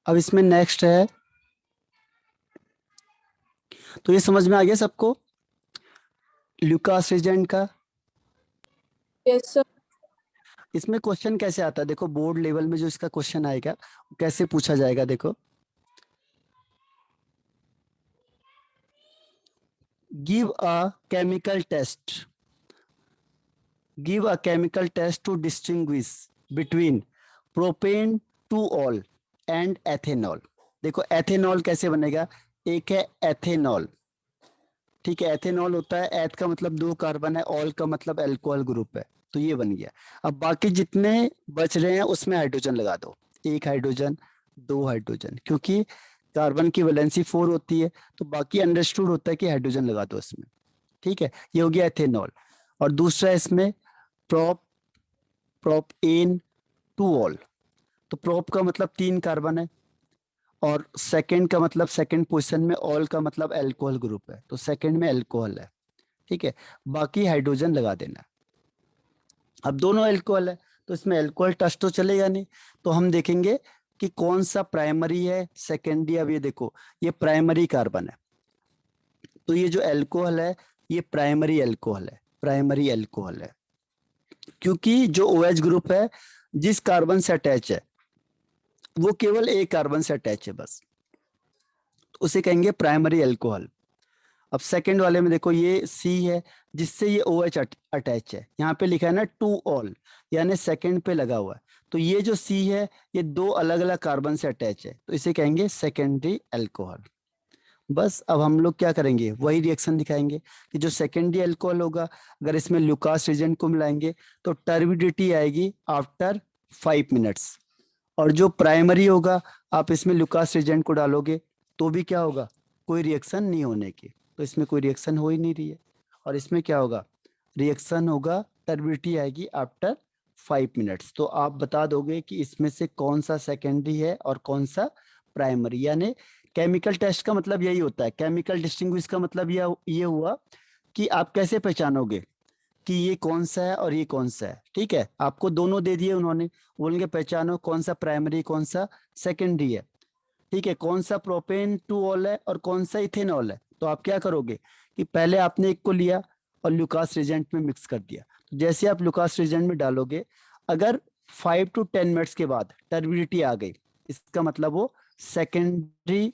अब इसमें नेक्स्ट है, तो ये समझ में आ गया सबको ल्यूकास रीजेंट का। Yes sir. इसमें क्वेश्चन कैसे आता है, देखो बोर्ड लेवल में जो इसका क्वेश्चन आएगा कैसे पूछा जाएगा, देखो give a chemical test, give a chemical test to distinguish between propan two ol and ethanol. देखो एथेनॉल कैसे बनेगा, एक है एथेनॉल, ठीक है, एथेनॉल होता है, एथ का मतलब दो कार्बन है, ऑल का मतलब अल्कोहल ग्रुप है, तो ये बन गया। अब बाकी जितने बच रहे हैं उसमें हाइड्रोजन लगा दो, एक हाइड्रोजन, दो हाइड्रोजन, क्योंकि कार्बन की वैलेंसी 4 होती है, तो बाकी अंडरस्टूड होता है कि हाइड्रोजन लगा दो इसमें, ठीक है, ये हो गया एथेनॉल। और दूसरा इसमें prop, propan two ol, तो प्रोप का मतलब 3 कार्बन है, और सेकंड का मतलब सेकंड पोजीशन में, ऑल का मतलब अल्कोहल ग्रुप है, तो सेकंड में अल्कोहल है, ठीक है, बाकी हाइड्रोजन लगा देना। अब दोनों अल्कोहल है तो इसमें अल्कोहल टेस्ट तो चलेगा नहीं, तो हम देखेंगे कि कौन सा प्राइमरी है सेकेंडरी। अब ये देखो ये प्राइमरी कार्बन है, तो ये जो अल्कोहल है ये प्राइमरी अल्कोहल है, प्राइमरी अल्कोहल है, क्योंकि जो OH ग्रुप है जिस कार्बन से अटैच है वो केवल एक कार्बन से अटैच है बस, तो उसे कहेंगे प्राइमरी अल्कोहल। अब सेकंड वाले में देखो ये C है जिससे ये OH अटैच है, यहाँ पे लिखा है ना टू ऑल, यानी सेकंड पे लगा हुआ है, तो ये जो C है ये दो अलग अलग कार्बन से अटैच है, तो इसे कहेंगे सेकेंडरी अल्कोहल। बस अब हम लोग क्या करेंगे, वही रिएक्शन दिखाएंगे कि जो सेकेंडरी अल्कोहल होगा अगर इसमें ल्यूकास रीजेंट को मिलाएंगे तो टर्बिडिटी आएगी आफ्टर 5 मिनट्स, और जो प्राइमरी होगा आप इसमें ल्यूकास रीजेंट को डालोगे तो भी क्या होगा, कोई रिएक्शन नहीं होने की, तो इसमें कोई रिएक्शन हो ही नहीं रही है। और इसमें क्या होगा, रिएक्शन होगा, टर्बिडिटी आएगी आफ्टर 5 मिनट्स। तो आप बता दोगे कि इसमें से कौन सा सेकेंडरी है और कौन सा प्राइमरी, यानी केमिकल टेस्ट का मतलब यही होता है, केमिकल डिस्टिंग्विश का मतलब ये हुआ कि आप कैसे पहचानोगे कि ये कौन सा है और ये कौन सा है, ठीक है, आपको दोनों दे दिए उन्होंने, बोलेंगे पहचानो कौन सा प्राइमरी कौन सा सेकेंडरी है, ठीक है, कौन सा प्रोपेन टू ऑल है और कौन सा इथेनॉल है। तो आप क्या करोगे कि पहले आपने एक को लिया और ल्यूकास रिजेंट में मिक्स कर दिया, तो जैसे आप ल्यूकास रिजेंट में डालोगे अगर 5 to 10 मिनट्स के बाद टर्बिडिटी आ गई, इसका मतलब वो सेकेंडरी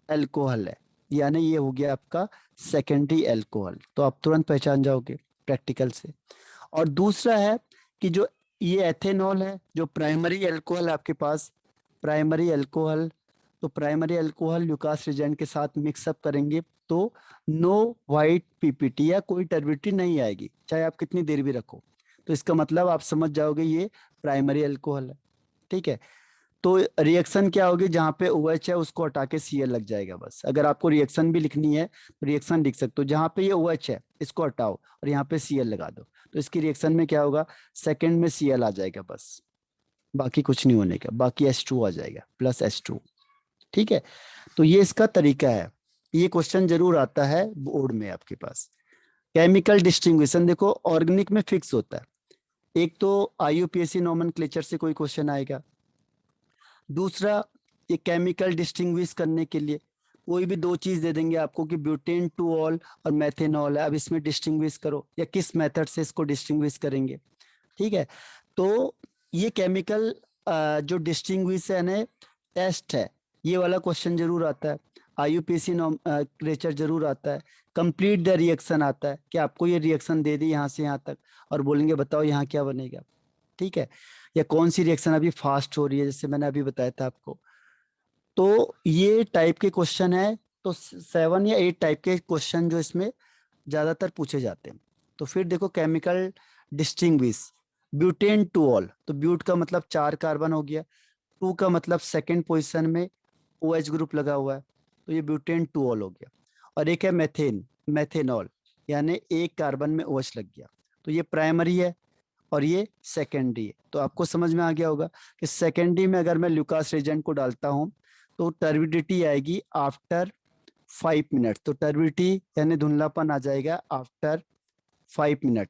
अल्कोहल है, यानी ये हो गया आपका सेकेंडरी अल्कोहल, तो आप तुरंत पहचान जाओगे प्रैक्टिकल से। और दूसरा है कि जो ये एथेनॉल है, जो प्राइमरी अल्कोहल आपके पास, प्राइमरी अल्कोहल, तो प्राइमरी अल्कोहल ल्यूकास रिजेंट के साथ मिक्सअप करेंगे तो नो वाइट पीपीटी या कोई टर्बिडिटी नहीं आएगी, चाहे आप कितनी देर भी रखो, तो इसका मतलब आप समझ जाओगे ये प्राइमरी अल्कोहल है, ठीक है। तो रिएक्शन क्या होगी, जहां पे OH है उसको हटा के Cl लग जाएगा बस, अगर आपको रिएक्शन भी लिखनी है तो रिएक्शन लिख सकते हो, जहां पे ये OH है इसको हटाओ और यहाँ पे Cl लगा दो, तो इसकी रिएक्शन में क्या होगा, सेकंड में Cl आ जाएगा बस, बाकी कुछ नहीं होने का, बाकी H2 आ जाएगा प्लस H2, ठीक है। तो ये इसका तरीका है, ये क्वेश्चन जरूर आता है बोर्ड में आपके पास। केमिकल डिस्टिंग्विशन देखो ऑर्गेनिक में फिक्स होता है, एक तो IUPAC नोमेनक्लेचर से कोई क्वेश्चन आएगा, दूसरा ये केमिकल डिस्टिंग्विश करने के लिए कोई भी दो चीज दे देंगे आपको कि ब्यूटेन टू ऑल और मेथेनॉल है, अब इसमें डिस्टिंग्विश करो या किस मेथड से इसको डिस्टिंग्विश करेंगे, ठीक है। तो ये केमिकल जो डिस्टिंग्विश है टेस्ट है, ये वाला क्वेश्चन जरूर आता है, IUPAC नोमेनक्लेचर जरूर आता है, कंप्लीट द रिएक्शन आता है कि आपको ये रिएक्शन दे दी यहाँ से यहाँ तक और बोलेंगे बताओ यहाँ क्या बनेगा, ठीक है, या कौन सी रिएक्शन अभी फास्ट हो रही है जैसे मैंने अभी बताया था आपको। तो ये टाइप के क्वेश्चन है, तो 7 या 8 टाइप के क्वेश्चन जो इसमें ज्यादातर पूछे जाते हैं। तो फिर देखो chemical distinguish butane two ol, तो ब्यूट का मतलब 4 कार्बन हो गया, टू का मतलब सेकेंड पोजिशन में OH ग्रुप लगा हुआ है, तो ये ब्यूटेन टू ऑल हो गया, और एक है मेथेन, मेथेनॉल, यानी एक कार्बन में OH लग गया, तो ये प्राइमरी है और ये सेकेंडरी है। तो आपको समझ में आ गया होगा कि सेकेंडरी में अगर मैं ल्यूकास रिजेंट को डालता हूं तो टर्बिडिटी आएगी आफ्टर 5 मिनट, तो टर्बिडिटी यानी धुंधलापन आ जाएगा आफ्टर 5 मिनट,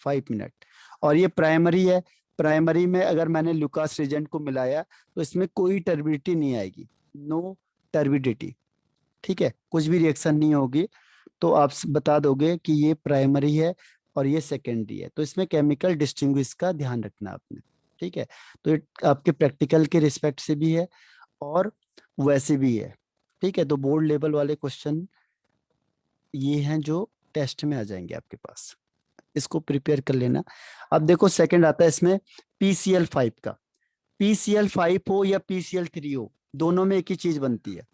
5 मिनट। और ये प्राइमरी है, प्राइमरी में अगर मैंने लुकास रिजेंट को मिलाया तो इसमें कोई टर्बिडिटी नहीं आएगी, नो टर्बिडिटी, ठीक है, कुछ भी रिएक्शन नहीं होगी। तो आप बता दोगे कि ये प्राइमरी है और ये सेकेंडरी है। तो इसमें केमिकल डिस्टिंग्विश का ध्यान रखना आपने, ठीक है। तो ये आपके प्रैक्टिकल के रिस्पेक्ट से भी है और वैसे भी है, ठीक है। तो बोर्ड लेवल वाले क्वेश्चन ये हैं जो टेस्ट में आ जाएंगे आपके पास, इसको प्रिपेयर कर लेना। अब देखो सेकंड आता है इसमें PCl5 का। PCl5 हो या PCl3 हो, दोनों में एक ही चीज बनती है।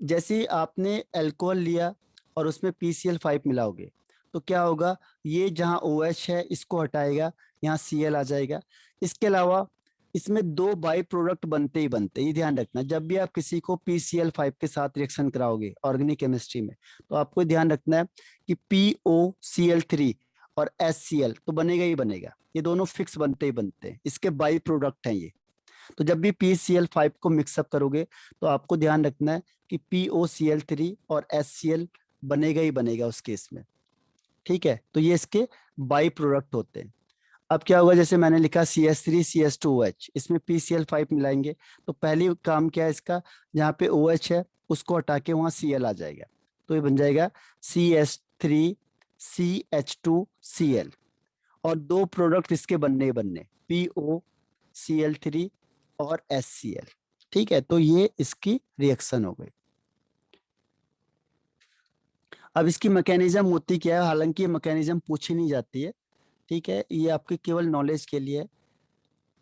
जैसे ही आपने अल्कोहल लिया और उसमें PCl5 मिलाओगे तो क्या होगा, ये जहाँ OH है इसको हटाएगा, यहाँ Cl आ जाएगा। इसके अलावा इसमें दो बाई प्रोडक्ट बनते ही बनते, ये ध्यान रखना। जब भी आप किसी को PCl5 के साथ रिएक्शन कराओगे ऑर्गेनिक केमिस्ट्री में, तो आपको ध्यान रखना है कि POCl3 और HCl तो बनेगा ही बनेगा, ये दोनों फिक्स बनते ही बनते हैं, इसके बाई प्रोडक्ट हैं ये। तो जब भी PCl5 को मिक्सअप करोगे तो आपको ध्यान रखना है कि POCl3 और HCl बनेगा ही बनेगा उस केस में, ठीक है। तो ये इसके बाई प्रोडक्ट होते हैं। अब क्या होगा, जैसे मैंने लिखा CH3 CH2OH, इसमें PCl5 मिलाएंगे तो पहली काम क्या है इसका, जहाँ पे OH है उसको हटा के वहाँ Cl आ जाएगा, तो ये बन जाएगा CH3 CH2Cl, और दो प्रोडक्ट इसके बनने बनने POCl3 और HCl, ठीक है। तो ये इसकी रिएक्शन हो गई। अब इसकी मैकेनिज्म होती क्या है, हालांकि ये मैकेनिज्म पूछी नहीं जाती है, ठीक है, ये आपके केवल नॉलेज के लिए।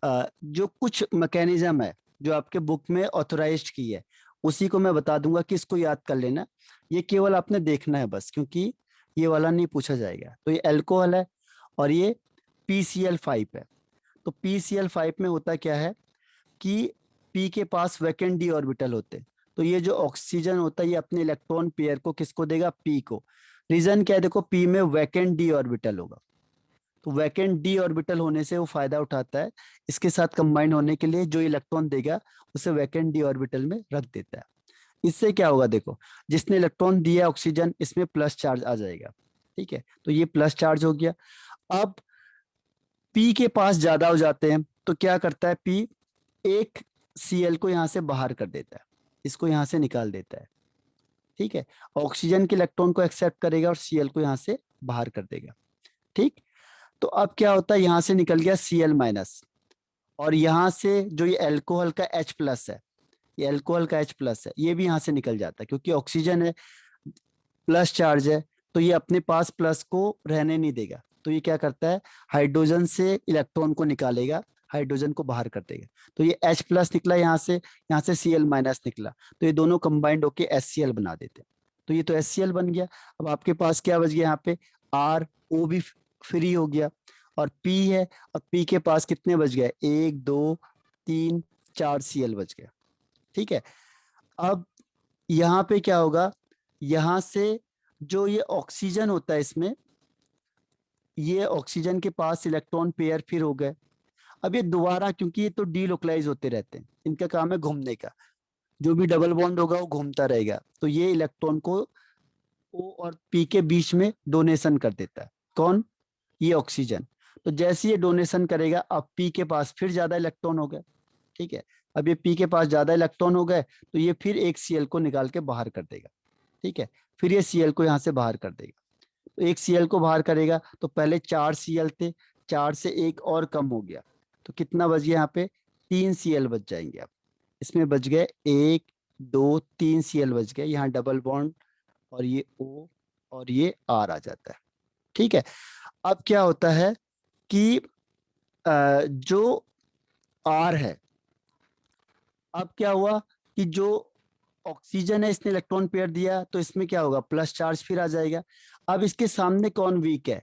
जो कुछ मैकेनिज्म है जो आपके बुक में ऑथोराइज्ड की है उसी को मैं बता दूंगा कि इसको याद कर लेना, ये केवल आपने देखना है बस, क्योंकि ये वाला नहीं पूछा जाएगा। तो ये अल्कोहल है और ये PCl5 है। तो PCl5 में होता क्या है कि P के पास वैकेंट डी ऑर्बिटल होते हैं, तो ये जो ऑक्सीजन होता है ये अपने इलेक्ट्रॉन पेयर को किसको देगा, P को। रीजन क्या है, देखो P में वैकेंट डी ऑर्बिटल होगा, तो वैकेंट डी ऑर्बिटल होने से वो फायदा उठाता है, इसके साथ कंबाइन होने के लिए जो इलेक्ट्रॉन देगा उसे वैकेंट डी ऑर्बिटल में रख देता है। इससे क्या होगा, देखो जिसने इलेक्ट्रॉन दिया ऑक्सीजन, इसमें प्लस चार्ज आ जाएगा, ठीक है। तो ये प्लस चार्ज हो गया। अब P के पास ज्यादा हो जाते हैं तो क्या करता है P, एक Cl को यहां से बाहर कर देता है, इसको यहां से निकाल देता है, ठीक है। ऑक्सीजन के इलेक्ट्रॉन को एक्सेप्ट करेगा और Cl को यहां से बाहर कर देगा, ठीक। तो अब क्या होता है, यहां से निकल गया Cl-, और यहां से जो ये अल्कोहल का H+ है, ये अल्कोहल का H+ है, ये भी यहां से निकल जाता है, क्योंकि ऑक्सीजन है, प्लस चार्ज है, तो ये अपने पास प्लस को रहने नहीं देगा। तो ये क्या करता है, हाइड्रोजन से इलेक्ट्रॉन को निकालेगा, हाइड्रोजन को बाहर कर देगा। तो ये H+ निकला यहाँ से Cl- निकला, तो ये दोनों कंबाइंड होके HCl बना देते हैं। तो ये तो HCl बन गया। अब आपके पास क्या बच गया, यहाँ पे RO भी फ्री हो गया, और P है, और P के पास कितने बच गए, 1 2 3 4 Cl बच गया, ठीक है। अब यहाँ पे क्या होगा, यहाँ से जो ये ऑक्सीजन होता है इसमें, ये ऑक्सीजन के पास इलेक्ट्रॉन पेयर फिर हो गए। अब ये दोबारा, क्योंकि ये तो डीलोकलाइज होते रहते हैं, इनका काम है घूमने का, जो भी डबल बॉन्ड होगा वो घूमता रहेगा, तो ये इलेक्ट्रॉन को O और P के बीच में डोनेशन कर देता है। कौन, ये ऑक्सीजन। तो जैसे ये डोनेशन करेगा, अब P के पास फिर ज्यादा इलेक्ट्रॉन हो गए, ठीक है। अब ये P के पास ज्यादा इलेक्ट्रॉन हो गए तो ये फिर एक Cl को निकाल के बाहर कर देगा, ठीक है। फिर ये Cl को यहाँ से बाहर कर देगा, तो एक Cl को बाहर करेगा, तो पहले 4 Cl थे, 4 से एक और कम हो गया, तो कितना बच गया, यहाँ पे 3 Cl बच जाएंगे। अब इसमें बच गए 1 2 3 Cl बच गए, यहाँ डबल बॉन्ड और ये O और ये R आ जाता है, ठीक है। अब क्या होता है कि जो R है, अब क्या हुआ कि जो ऑक्सीजन है इसने इलेक्ट्रॉन पेयर दिया, तो इसमें क्या होगा, प्लस चार्ज फिर आ जाएगा। अब इसके सामने कौन वीक है,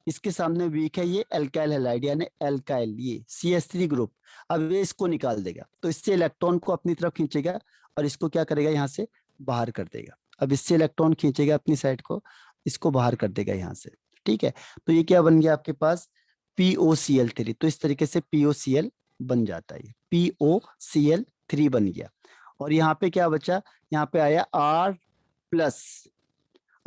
इसके सामने वीक है ये अल्काइल हैलाइड, यानी अल्काइल, ये CH3 ग्रुप। अब ये इसको निकाल देगा, तो इससे इलेक्ट्रॉन को अपनी तरफ खींचेगा और इसको क्या करेगा, यहाँ से बाहर कर देगा। अब इससे इलेक्ट्रॉन खींचेगा अपनी साइड को, इसको बाहर कर देगा यहाँ से, ठीक है। तो ये क्या बन गया आपके पास, POCl3। तो इस तरीके से POCl बन जाता है, POCl3 बन गया। और यहाँ पे क्या बचा, यहाँ पे आया R+,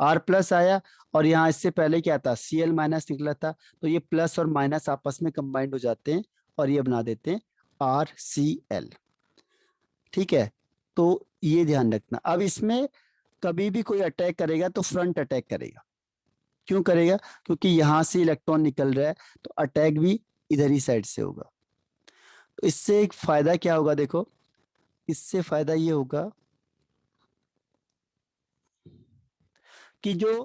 आर प्लस आया और यहाँ इससे पहले क्या था, Cl माइनस निकला था, तो ये प्लस और माइनस आपस में कंबाइंड हो जाते हैं और ये बना देते हैं RCl। ठीक है, तो ये ध्यान रखना। अब इसमें कभी भी कोई अटैक करेगा तो फ्रंट अटैक करेगा। क्यों करेगा? क्योंकि यहां से इलेक्ट्रॉन निकल रहा है, तो अटैक भी इधर ही साइड से होगा। तो इससे एक फायदा क्या होगा, देखो, इससे फायदा ये होगा कि जो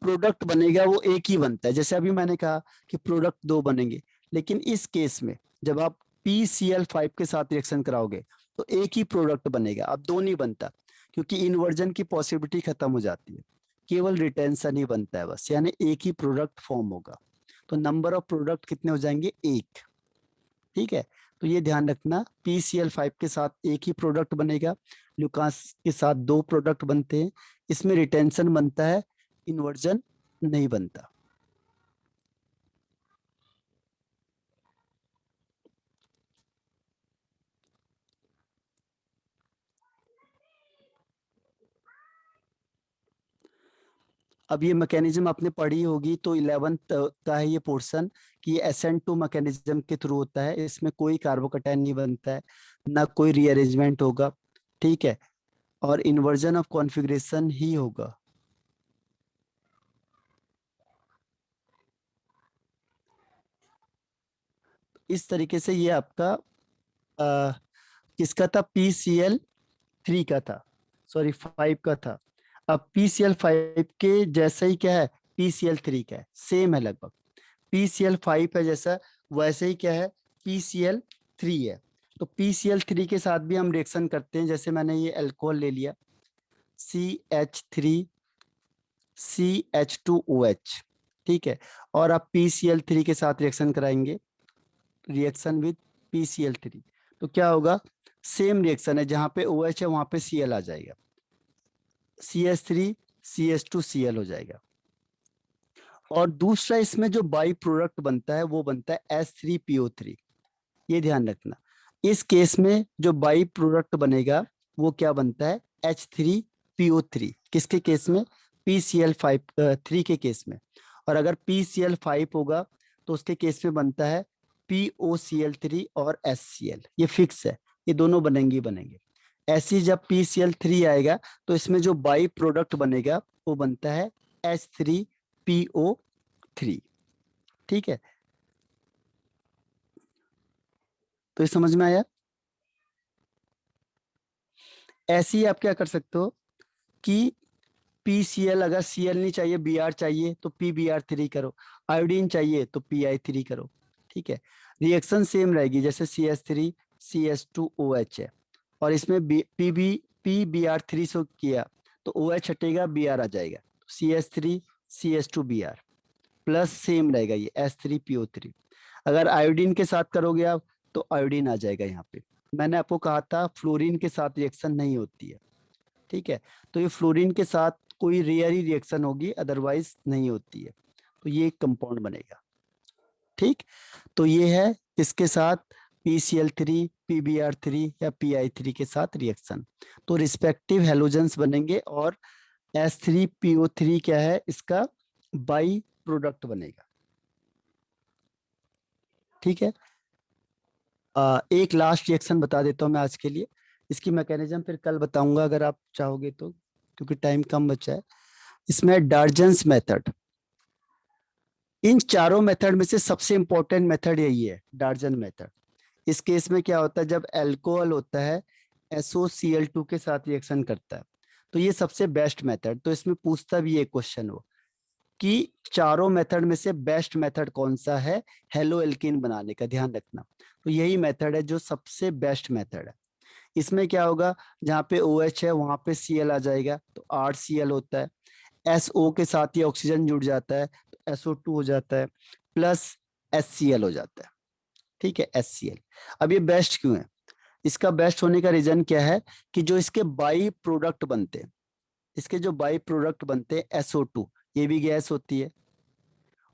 प्रोडक्ट बनेगा वो एक ही बनता है। जैसे अभी मैंने कहा कि प्रोडक्ट दो बनेंगे, लेकिन इस केस में जब आप PCl5 के साथ रिएक्शन कराओगे तो एक ही प्रोडक्ट बनेगा, अब दो नहीं बनता, क्योंकि इन्वर्जन की पॉसिबिलिटी खत्म हो जाती है, केवल रिटेंशन ही बनता है बस, यानी एक ही प्रोडक्ट फॉर्म होगा। तो नंबर ऑफ प्रोडक्ट कितने हो जाएंगे, एक। ठीक है, तो ये ध्यान रखना, PCl5 के साथ एक ही प्रोडक्ट बनेगा, ल्यूकास के साथ दो प्रोडक्ट बनते हैं, इसमें रिटेंशन बनता है, इन्वर्जन नहीं बनता। अब ये मैकेनिज्म आपने पढ़ी होगी, तो 11th का है ये पोर्शन, कि ये SN2 मैकेनिज्म के थ्रू होता है, इसमें कोई कार्बोकैटायन नहीं बनता है, ना कोई रीअरेंजमेंट होगा। ठीक है, और इन्वर्जन ऑफ कॉन्फ़िगरेशन ही होगा। इस तरीके से ये आपका किसका था, PCl3 का था, सॉरी 5 का था। अब PCl5 के जैसा ही क्या है, PCl3 का है, सेम है लगभग। PCl5 है जैसा, वैसे ही क्या है, PCl3 है। तो PCl3 के साथ भी हम रिएक्शन करते हैं, जैसे मैंने ये अल्कोहल ले लिया, CH3CH2OH। ठीक है, और आप PCl3 के साथ रिएक्शन कराएंगे, रिएक्शन विद PCl3, तो क्या होगा, सेम रिएक्शन है, जहां पे OH है वहां पे Cl आ जाएगा, CH3CH2Cl हो जाएगा। और दूसरा इसमें जो बाई प्रोडक्ट बनता है वो बनता है H3PO3। ये ध्यान रखना, इस केस में जो बाई प्रोडक्ट बनेगा वो क्या बनता है, H3PO3। किसके केस में, PCl3 के केस में। और अगर PCl5 होगा तो उसके केस में बनता है POCl3 और HCl, ये फिक्स है, ये दोनों बनेंगे ही बनेंगे। ऐसी जब PCl3 आएगा तो इसमें जो बाई प्रोडक्ट बनेगा वो बनता है H3PO3। ठीक है, तो ये समझ में आया। ऐसे ही आप क्या कर सकते हो कि PCl, अगर Cl नहीं चाहिए, Br चाहिए तो PBr3 करो, आयोडीन चाहिए तो PI3 करो। ठीक है, रिएक्शन सेम रहेगी, जैसे CH3CH2OH है, और इसमें PBr3 से किया तो OH हटेगा, Br आ जाएगा, CH3CH2Br प्लस सेम रहेगा ये H3PO3। अगर आयोडीन के साथ करोगे आप तो आयोडीन आ जाएगा यहाँ पे। मैंने आपको कहा था फ्लोरीन के साथ रिएक्शन नहीं होती है। ठीक है, तो ये फ्लोरीन के साथ कोई रेयर ही रिएक्शन होगी, अदरवाइज नहीं होती है, तो ये एक कंपाउंड बनेगा। ठीक, तो ये है इसके साथ PCl3, PBr3 या PI3 के साथ रिएक्शन, तो रिस्पेक्टिव हेलोजेंस बनेंगे, और H3PO3 क्या है, इसका बाई प्रोडक्ट बनेगा। ठीक है, एक लास्ट रिएक्शन बता देता हूं मैं आज के लिए, इसकी मैकेनिज्म फिर कल बताऊंगा अगर आप चाहोगे तो, क्योंकि टाइम कम बचा है। इसमें डार्जन्स मेथड, इन चारों मेथड में से सबसे इंपॉर्टेंट मेथड यही है, डार्जन मेथड। इस केस में क्या होता है, जब अल्कोहल होता है SOCl2 के साथ रिएक्शन करता है, तो ये सबसे बेस्ट मेथड। तो इसमें पूछता भी ये क्वेश्चन हो कि चारों मेथड में से बेस्ट मेथड कौन सा है हेलो एल्कीन बनाने का, ध्यान रखना। तो यही मेथड है जो सबसे बेस्ट मेथड है। इसमें क्या होगा, जहाँ पे OH है वहां पे Cl आ जाएगा, तो RCl होता है, SO के साथ ये ऑक्सीजन जुड़ जाता है तो SO2 हो जाता है, प्लस HCl हो जाता है। ठीक है, HCl। अब ये बेस्ट क्यों है, इसका बेस्ट होने का रीजन क्या है, कि जो इसके बाई प्रोडक्ट बनते हैं, इसके जो बाई प्रोडक्ट बनते हैं SO2, ये भी गैस होती है,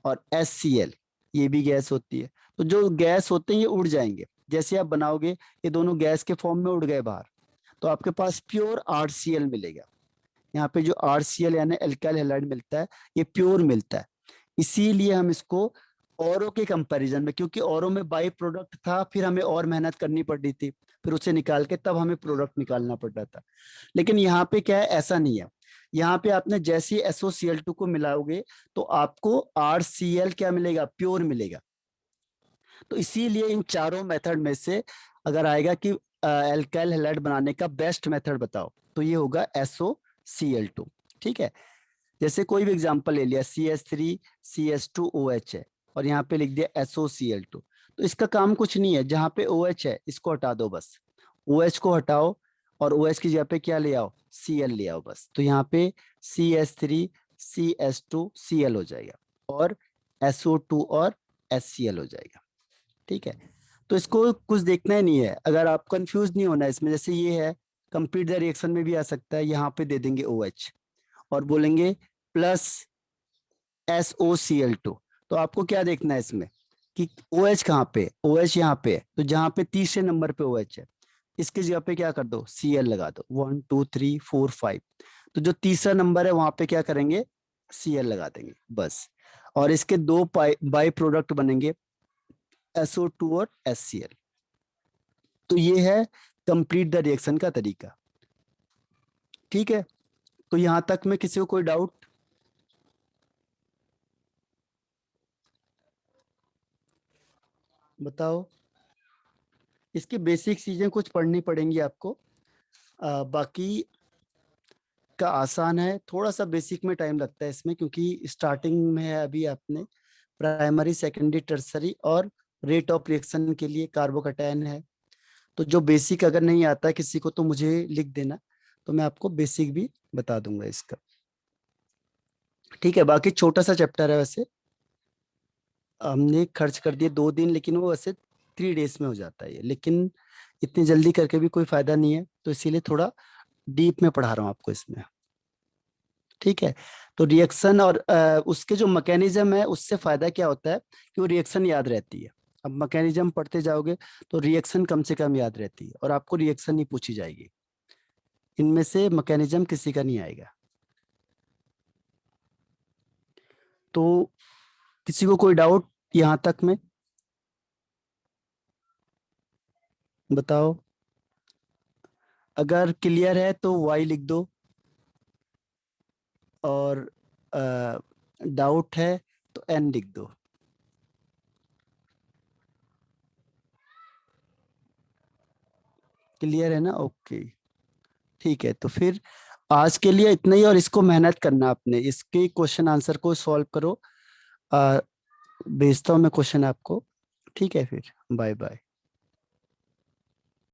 और HCl, ये भी गैस होती है। तो जो गैस होते हैं ये उड़ जाएंगे, जैसे आप बनाओगे ये दोनों गैस के फॉर्म में उड़ गए बाहर, तो आपके पास प्योर RCl मिलेगा। यहाँ पे जो RCl यानी एल्काइल हैलाइड मिलता है ये प्योर मिलता है, इसीलिए हम इसको औरों के कंपैरिजन में, क्योंकि औरों में बाई प्रोडक्ट था, फिर हमें और मेहनत करनी पड़ रही थी, फिर उसे निकाल के तब हमें प्रोडक्ट निकालना पड़ रहा था। लेकिन यहाँ पे क्या है, ऐसा नहीं है। यहाँ पे आपने जैसे ही SOCl2 को मिलाओगे तो आपको RCl क्या मिलेगा, प्योर मिलेगा। तो इसीलिए इन चारों मेथड में से अगर आएगा कि एल्काइल हैलाइड बनाने का बेस्ट मेथड बताओ, तो ये होगा SOCl2। ठीक है, जैसे कोई भी एग्जांपल ले लिया, CH3CH2OH है और यहाँ पे लिख दिया SOCl2, तो इसका काम कुछ नहीं है, जहाँ पे OH है इसको हटा दो बस, OH को हटाओ और OH की जगह पे क्या ले आओ, Cl ले आओ बस, तो यहाँ पे CH3CH2Cl हो जाएगा और SO2 और HCl हो जाएगा। ठीक है, तो इसको कुछ देखना ही नहीं है, अगर आप कंफ्यूज नहीं होना इसमें, जैसे ये है कंप्लीट द रिएक्शन में भी आ सकता है, यहाँ पे दे देंगे OH और बोलेंगे प्लस SOCl2, तो आपको क्या देखना है इसमें कि OH कहाँ पे, OH यहाँ पे है, तो जहाँ पे तीसरे नंबर पे OH है इसकी जगह पे क्या कर दो, Cl लगा दो, 1 2 3 4 5, तो जो तीसरा नंबर है वहां पे क्या करेंगे, Cl लगा देंगे बस, और इसके दो बाई प्रोडक्ट बनेंगे SO2 और HCl। तो ये है कंप्लीट द रिएक्शन का तरीका। ठीक है, तो यहां तक में किसी को कोई डाउट? बताओ, इसकी बेसिक चीजें कुछ पढ़नी पड़ेंगी आपको, बाकी का आसान है, थोड़ा सा बेसिक में टाइम लगता है इसमें, क्योंकि स्टार्टिंग में है अभी आपने, प्राइमरी सेकेंडरी टर्सरी और रेट ऑफ रिएक्शन के लिए कार्बोकैटायन है, तो जो बेसिक अगर नहीं आता किसी को तो मुझे लिख देना, तो मैं आपको बेसिक भी बता दूंगा इसका। ठीक है, बाकी छोटा सा चैप्टर है वैसे, हमने खर्च कर दिए 2 दिन, लेकिन वो वैसे 3 डेज में हो जाता है ये, लेकिन इतनी जल्दी करके भी कोई फायदा नहीं है, तो इसीलिए थोड़ा डीप में पढ़ा रहा हूँ आपको इसमें। ठीक है, तो रिएक्शन और उसके जो मैकेनिज्म है उससे फायदा क्या होता है कि वो रिएक्शन याद रहती है। अब मैकेनिज्म पढ़ते जाओगे तो रिएक्शन कम से कम याद रहती है और आपको रिएक्शन नहीं पूछी जाएगी, इनमें से मैकेनिज्म किसी का नहीं आएगा। तो किसी को कोई डाउट यहाँ तक में? बताओ, अगर क्लियर है तो Y लिख दो, और डाउट है तो N लिख दो। क्लियर है ना? ओके, ठीक है, तो फिर आज के लिए इतना ही, और इसको मेहनत करना आपने, इसके क्वेश्चन आंसर को सॉल्व करो, भेजता हूँ मैं क्वेश्चन आपको। ठीक है, फिर बाय बाय।